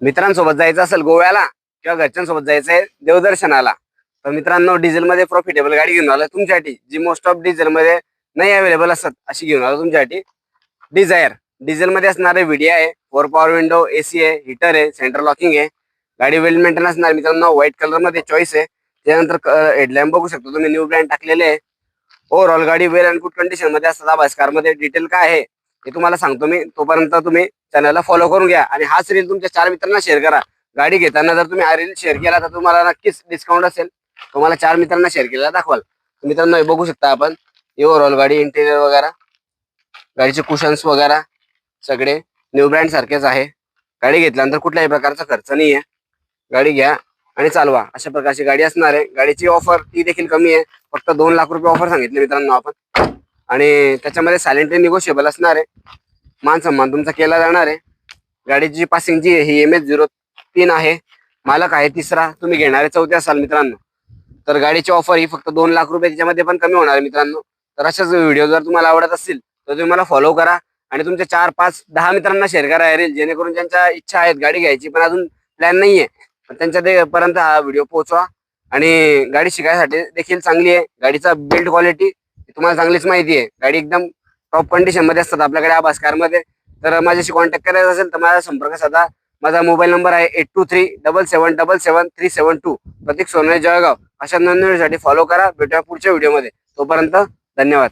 मित्रांसोबत जायचं असेल गोव्याला किंवा घरच्यांसोबत जायचंय देवदर्शनाला, तर मित्रांनो डिझेल मध्ये प्रॉफिटेबल गाडी घेऊन आलो तुमच्यासाठी, जी मोस्ट ऑफ डिझेल मध्ये नाही अवेलेबल असत अशी घेऊन आलो तुमच्यासाठी. डिझायर डिझेल मध्ये असणारे व्हीडी आहे, 4 पॉवर विंडो, एसी आहे, हिटर आहे, सेंटर लॉकिंग आहे. गाडी वेल मेंटेन असणार मित्रांनो, व्हाईट कलर मध्ये चॉईस आहे. त्यानंतर हेडलॅम्प बघू शकतो तुम्ही, न्यू ब्रँड टाकलेले आहे. ओव्हरऑल गाडी वेल अँड गुड कंडिशन मध्ये असतात. आभास कार मध्ये डिटेल काय आहे हे तुम्हाला सांगतो मी, तोपर्यंत तुम्ही चॅनलला फॉलो करून घ्या आणि हाच रील तुमच्या 4 मित्रांना शेअर करा. गाडी घेताना जर तुम्ही हा रील शेअर केला तर तुम्हाला नक्कीच डिस्काउंट असेल. तुम्हाला 4 मित्रांना शेअर केला दाखवाल. मित्रांनो हे बघू शकता आपण, ओव्हरऑल गाडी इंटेरियर वगैरे, गाडीचे कुशन्स वगैरे सगळे न्यू ब्रँड सारखेच आहे. गाडी घेतल्यानंतर कुठल्याही प्रकारचा खर्च नाही आहे. गाडी घ्या आणि चालवा, अशा प्रकारची गाडी असणार आहे. गाडीची ऑफर ती देखील कमी आहे, फक्त 2 लाख रुपये ऑफर सांगितले मित्रांनो आपण. आणि त्याच्यामध्ये सायलेंटली निगोशिएबल असणार आहे. मान सन्मान तुमचा केला जाणार आहे. गाडीची पासिंग जी आहे ही MS03 आहे. मालक आहे तिसरा, तुम्ही घेणारे चौथे असाल मित्रांनो. तर गाडीची ऑफर ही फक्त 2 लाख रुपये, त्याच्यामध्ये पण कमी होणार आहे मित्रांनो. तर अशाच व्हिडिओ जर तुम्हाला आवडत असतील तर तुम्ही मला फॉलो करा आणि तुमच्या 4, 5, 10 मित्रांना शेअर करा रील, जेणेकरून ज्यांच्या इच्छा आहेत गाडी घ्यायची पण अजून प्लॅन नाहीये, पण त्यांच्या पर्यंत हा व्हिडिओ पोहोचवा. आणि गाडी शिकायसाठी देखील चांगली आहे. गाडीचा बिल्ड क्वालिटी तुम्हाला चांगलीच माहिती आहे. गाडी एकदम टॉप कंडिशन मध्ये असतात आपल्याकडे आभास कार मध्ये. तर माझ्याशी कॉन्टॅक्ट करायचा असेल तर माझा संपर्क साधा. माझा मोबाईल नंबर आहे 8237777372. प्रतीक सोनवणे, जळगाव. अशा नोंदणीसाठी फॉलो करा. भेटूया पुढच्या व्हिडिओमध्ये. तोपर्यंत धन्यवाद.